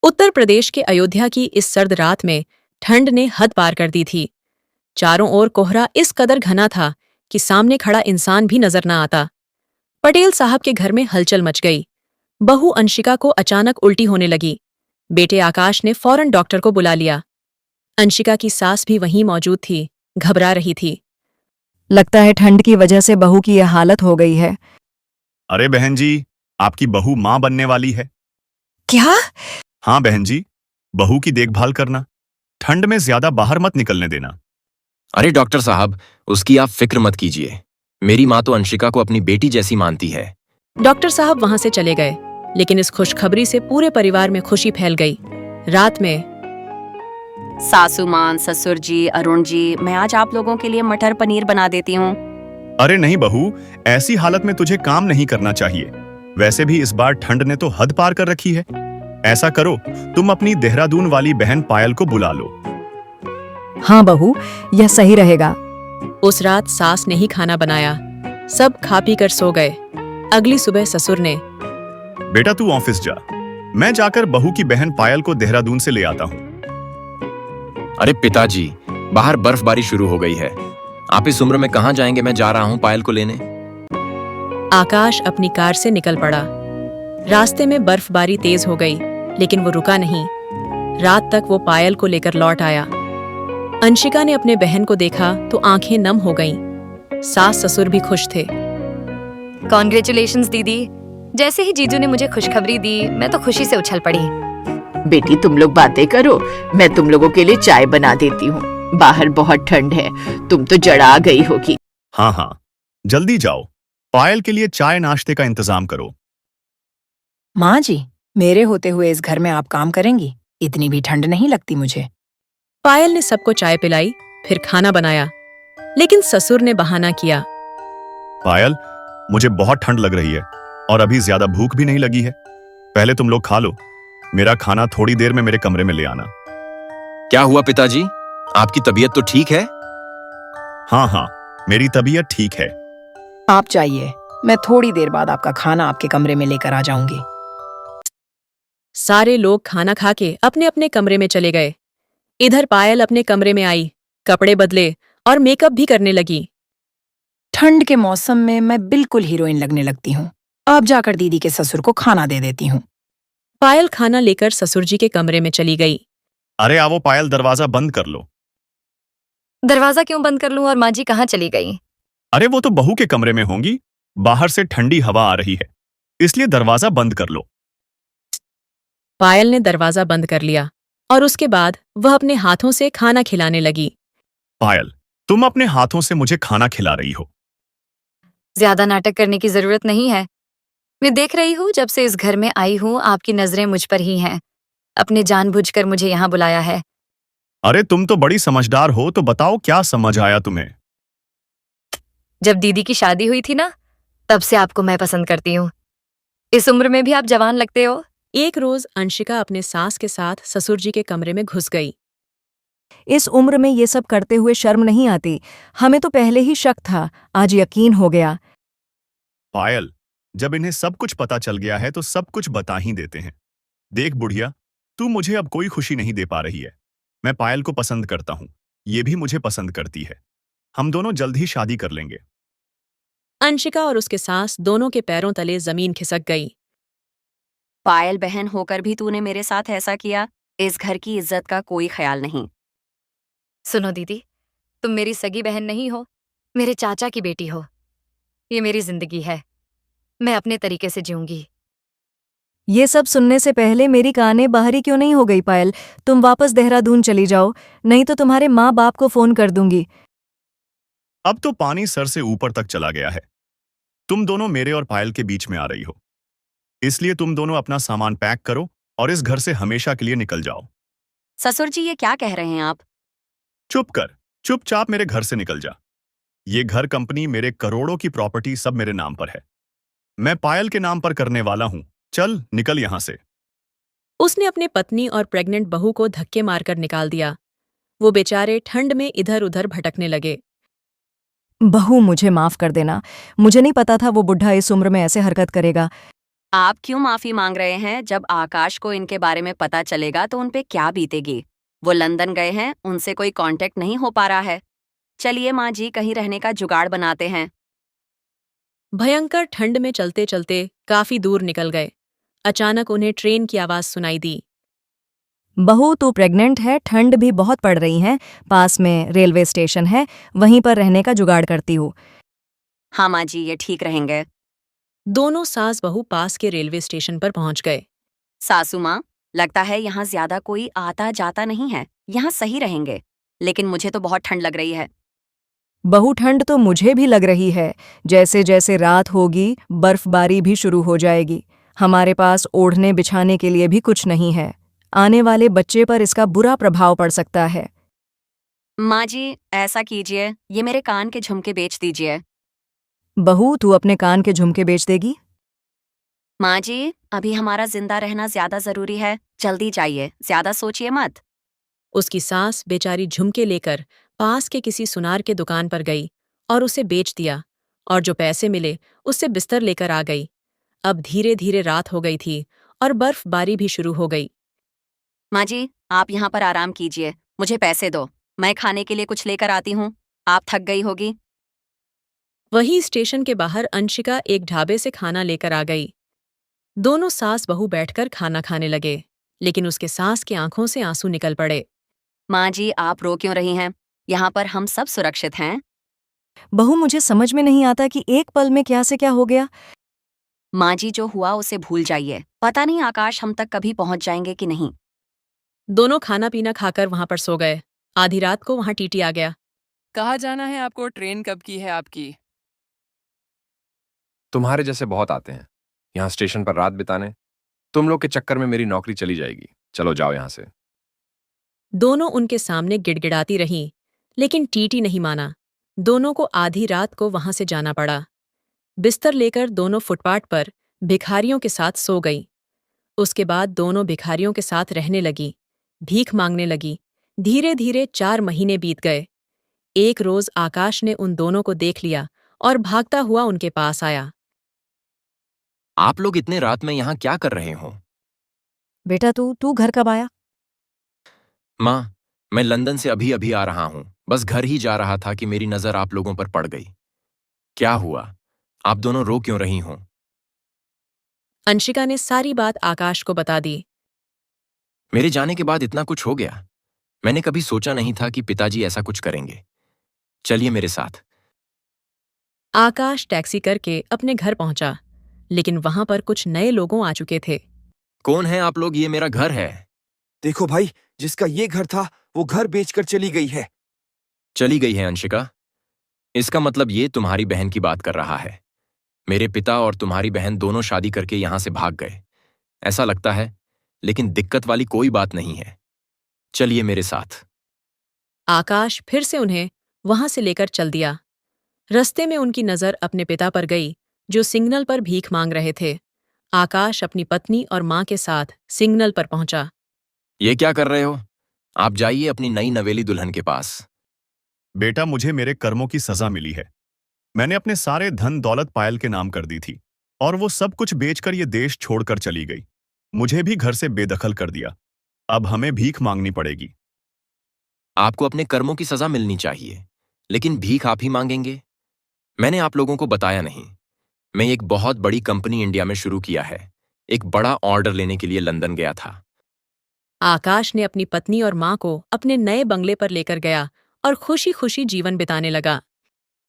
उत्तर प्रदेश के अयोध्या की इस सर्द रात में ठंड ने हद पार कर दी थी। चारों ओर कोहरा इस कदर घना था कि सामने खड़ा इंसान भी नजर न आता। पटेल साहब के घर में हलचल मच गई। बहू अंशिका को अचानक उल्टी होने लगी। बेटे आकाश ने फौरन डॉक्टर को बुला लिया। अंशिका की सास भी वहीं मौजूद थी, घबरा रही थी। लगता है ठंड की वजह से बहू की यह हालत हो गई है। अरे बहन जी, आपकी बहू मां बनने वाली है। क्या? हाँ बहन जी, बहू की देखभाल करना, ठंड में ज्यादा बाहर मत निकलने देना। अरे डॉक्टर साहब, उसकी आप फिक्र मत कीजिए। मेरी माँ तो अंशिका को अपनी बेटी जैसी मानती है। डॉक्टर साहब वहां से चले गए, लेकिन इस खुशखबरी से पूरे परिवार में खुशी फैल गई। रात में सासू मां, ससुर जी, अरुण जी, मैं आज आप लोगों के लिए मटर पनीर बना देती हूँ। अरे नहीं बहू, ऐसी हालत में तुझे काम नहीं करना चाहिए। वैसे भी इस बार ठंड ने तो हद पार कर रखी है। ऐसा करो, तुम अपनी देहरादून वाली बहन पायल को बुला लो। हाँ बहू, यह सही रहेगा। उस रात सास ने ही खाना बनाया। सब खा पी कर सो गए। अगली सुबह ससुर ने, बेटा तू ऑफिस जा, मैं जाकर बहू की बहन पायल को देहरादून से ले आता हूँ। अरे पिताजी, बाहर बर्फबारी शुरू हो गई है। आप इस उम्र में कहाँ जाएंगे? मैं जा रहा हूँ पायल को लेने। आकाश अपनी कार से निकल पड़ा। रास्ते में बर्फबारी तेज हो गई, लेकिन वो रुका नहीं। रात तक वो पायल को लेकर लौट आया। अंशिका ने अपने बहन को देखा तो आंखें नम हो गईं। सास ससुर भी खुश थे। कॉन्ग्रेचुलेशंस दीदी। जैसे ही जीजू ने मुझे खुशखबरी दी, मैं तो खुशी से उछल पड़ी। बेटी तुम लोग बातें करो, मैं तुम लोगों के लिए चाय बना देती हूँ। बाहर बहुत ठंड है, तुम तो जड़ा गई होगी। हाँ हाँ, जल्दी जाओ, पायल के लिए चाय नाश्ते का इंतजाम करो। माँ जी, मेरे होते हुए इस घर में आप काम करेंगी? इतनी भी ठंड नहीं लगती मुझे। पायल ने सबको चाय पिलाई, फिर खाना बनाया, लेकिन ससुर ने बहाना किया। पायल, मुझे बहुत ठंड लग रही है और अभी ज्यादा भूख भी नहीं लगी है। पहले तुम लोग खा लो, मेरा खाना थोड़ी देर में मेरे कमरे में ले आना। क्या हुआ पिताजी? आपकी तबीयत तो ठीक है? हाँ हाँ, मेरी तबीयत ठीक है। आप जाइए, मैं थोड़ी देर बाद आपका खाना आपके कमरे में लेकर आ जाऊंगी। सारे लोग खाना खा के अपने अपने कमरे में चले गए। इधर पायल अपने कमरे में आई, कपड़े बदले और मेकअप भी करने लगी। ठंड के मौसम में मैं बिल्कुल हीरोइन लगने लगती हूँ। अब जाकर दीदी के ससुर को खाना दे देती हूँ। पायल खाना लेकर ससुर जी के कमरे में चली गई। अरे आओ पायल, दरवाजा बंद कर लो। दरवाजा क्यों बंद कर लूं? और माँ जी कहाँ चली गई? अरे वो तो बहू के कमरे में होंगी, बाहर से ठंडी हवा आ रही है, इसलिए दरवाजा बंद कर लो। पायल ने दरवाजा बंद कर लिया और उसके बाद वह अपने हाथों से खाना खिलाने लगी। पायल, तुम अपने हाथों से मुझे खाना खिला रही हो। ज्यादा नाटक करने की जरूरत नहीं है। मैं देख रही हूँ, जब से इस घर में आई हूँ आपकी नजरें मुझ पर ही हैं। अपने जानबूझकर मुझे यहाँ बुलाया है। अरे तुम तो बड़ी समझदार हो, तो बताओ क्या समझ आया तुम्हें? जब दीदी की शादी हुई थी ना, तब से आपको मैं पसंद करती हूँ। इस उम्र में भी आप जवान लगते हो। एक रोज अंशिका अपने सास के साथ ससुर जी के कमरे में घुस गई। इस उम्र में ये सब करते हुए शर्म नहीं आती? हमें तो पहले ही शक था, आज यकीन हो गया। पायल, जब इन्हें सब कुछ पता चल गया है तो सब कुछ बता ही देते हैं। देख बुढ़िया, तू मुझे अब कोई खुशी नहीं दे पा रही है। मैं पायल को पसंद करता हूँ, ये भी मुझे पसंद करती है। हम दोनों जल्द ही शादी कर लेंगे। अंशिका और उसके सास दोनों के पैरों तले जमीन खिसक गई। पायल बहन होकर भी तूने मेरे साथ ऐसा किया। इस घर की इज्जत का कोई ख्याल नहीं। सुनो दीदी, तुम मेरी सगी बहन नहीं हो, मेरे चाचा की बेटी हो। ये मेरी जिंदगी है, मैं अपने तरीके से जीऊंगी। ये सब सुनने से पहले मेरी कानें बाहरी क्यों नहीं हो गई पायल? तुम वापस देहरादून चली जाओ, नहीं तो तुम्हारे माँ बाप को फोन कर दूंगी। अब तो पानी सर से ऊपर तक चला गया है। तुम दोनों मेरे और पायल के बीच में आ रही हो, इसलिए तुम दोनों अपना सामान पैक करो और इस घर से हमेशा के लिए निकल जाओ। ससुर जी, ये क्या कह रहे हैं आप? चुप कर, चुपचाप मेरे घर से निकल जा। ये घर, कंपनी, मेरे करोड़ों की प्रॉपर्टी सब मेरे नाम पर है। मैं पायल के नाम पर करने वाला हूं। चल निकल यहां से। उसने अपने पत्नी और प्रेग्नेंट बहू को धक्के मारकर निकाल दिया। वो बेचारे ठंड में इधर उधर भटकने लगे। बहू, मुझे माफ कर देना। मुझे नहीं पता था वो बुढ़ा इस उम्र में ऐसे हरकत करेगा। आप क्यों माफी मांग रहे हैं? जब आकाश को इनके बारे में पता चलेगा तो उन पे क्या बीतेगी। वो लंदन गए हैं, उनसे कोई कांटेक्ट नहीं हो पा रहा है। चलिए माँ जी, कहीं रहने का जुगाड़ बनाते हैं। भयंकर ठंड में चलते चलते काफी दूर निकल गए। अचानक उन्हें ट्रेन की आवाज सुनाई दी। बहू तू प्रेग्नेंट है, ठंड भी बहुत पड़ रही है, पास में रेलवे स्टेशन है, वहीं पर रहने का जुगाड़ करती हूँ। हाँ माँ जी, ये ठीक रहेंगे। दोनों सास बहू पास के रेलवे स्टेशन पर पहुंच गए। सासू माँ, लगता है यहाँ ज्यादा कोई आता जाता नहीं है, यहाँ सही रहेंगे। लेकिन मुझे तो बहुत ठंड लग रही है। बहू ठंड तो मुझे भी लग रही है, जैसे जैसे रात होगी बर्फबारी भी शुरू हो जाएगी। हमारे पास ओढ़ने बिछाने के लिए भी कुछ नहीं है। आने वाले बच्चे पर इसका बुरा प्रभाव पड़ सकता है। माँ जी, ऐसा कीजिए, ये मेरे कान के झुमके बेच दीजिए। बहू तू अपने कान के झुमके बेच देगी? माँ जी, अभी हमारा जिंदा रहना ज्यादा जरूरी है, जल्दी जाइए, ज्यादा सोचिए मत। उसकी सास बेचारी झुमके लेकर पास के किसी सुनार के दुकान पर गई और उसे बेच दिया, और जो पैसे मिले उससे बिस्तर लेकर आ गई। अब धीरे धीरे रात हो गई थी और बर्फबारी भी शुरू हो गई। माँ जी, आप यहाँ पर आराम कीजिए, मुझे पैसे दो, मैं खाने के लिए कुछ लेकर आती हूँ। आप थक गई होगी। वहीं स्टेशन के बाहर अंशिका एक ढाबे से खाना लेकर आ गई। दोनों सास बहू बैठकर खाना खाने लगे, लेकिन उसके सास की आंखों से आंसू निकल पड़े। माँ जी, आप रो क्यों रही हैं? यहाँ पर हम सब सुरक्षित हैं। बहू मुझे समझ में नहीं आता कि एक पल में क्या से क्या हो गया। माँ जी, जो हुआ उसे भूल जाइए। पता नहीं आकाश हम तक कभी पहुँच जाएंगे कि नहीं। दोनों खाना पीना खाकर वहां पर सो गए। आधी रात को वहां टीटी आ गया। कहाँ जाना है आपको? ट्रेन कब की है आपकी? तुम्हारे जैसे बहुत आते हैं यहाँ स्टेशन पर रात बिताने। तुम लोग के चक्कर में मेरी नौकरी चली जाएगी। चलो जाओ यहाँ से। दोनों उनके सामने गिड़गिड़ाती रहीं, लेकिन टीटी नहीं माना। दोनों को आधी रात को वहां से जाना पड़ा। बिस्तर लेकर दोनों फुटपाथ पर भिखारियों के साथ सो गई। उसके बाद दोनों भिखारियों के साथ रहने लगी, भीख मांगने लगी। धीरे धीरे 4 महीने बीत गए। एक रोज आकाश ने उन दोनों को देख लिया और भागता हुआ उनके पास आया। आप लोग इतने रात में यहाँ क्या कर रहे हो? बेटा तू घर कब आया? माँ, मैं लंदन से अभी अभी आ रहा हूँ। बस घर ही जा रहा था कि मेरी नजर आप लोगों पर पड़ गई। क्या हुआ? आप दोनों रो क्यों रही हो? अंशिका ने सारी बात आकाश को बता दी। मेरे जाने के बाद इतना कुछ हो गया। मैंने कभी सोचा नहीं था कि पिताजी ऐसा कुछ करेंगे। चलिए मेरे साथ। आकाश टैक्सी करके अपने घर पहुंचा, लेकिन वहां पर कुछ नए लोगों आ चुके थे। कौन है आप लोग? ये मेरा घर है। देखो भाई, जिसका ये घर था वो घर बेचकर चली गई है। चली गई है अंशिका? इसका मतलब ये तुम्हारी बहन की बात कर रहा है। मेरे पिता और तुम्हारी बहन दोनों शादी करके यहां से भाग गए, ऐसा लगता है। लेकिन दिक्कत वाली कोई बात नहीं है। चलिए मेरे साथ। आकाश फिर से उन्हें वहां से लेकर चल दिया। रस्ते में उनकी नजर अपने पिता पर गई, जो सिग्नल पर भीख मांग रहे थे। आकाश अपनी पत्नी और मां के साथ सिग्नल पर पहुंचा। ये क्या कर रहे हो? आप जाइए अपनी नई नवेली दुल्हन के पास। बेटा, मुझे मेरे कर्मों की सजा मिली है। मैंने अपने सारे धन दौलत पायल के नाम कर दी थी, और वो सब कुछ बेचकर ये देश छोड़कर चली गई। मुझे भी घर से बेदखल कर दिया। अब हमें भीख मांगनी पड़ेगी। आपको अपने कर्मों की सजा मिलनी चाहिए, लेकिन भीख आप ही मांगेंगे? मैंने आप लोगों को बताया नहीं, मैं एक बहुत बड़ी कंपनी इंडिया में शुरू किया है। एक बड़ा ऑर्डर लेने के लिए लंदन गया था। आकाश ने अपनी पत्नी और मां को अपने नए बंगले पर लेकर गया और खुशी खुशी जीवन बिताने लगा।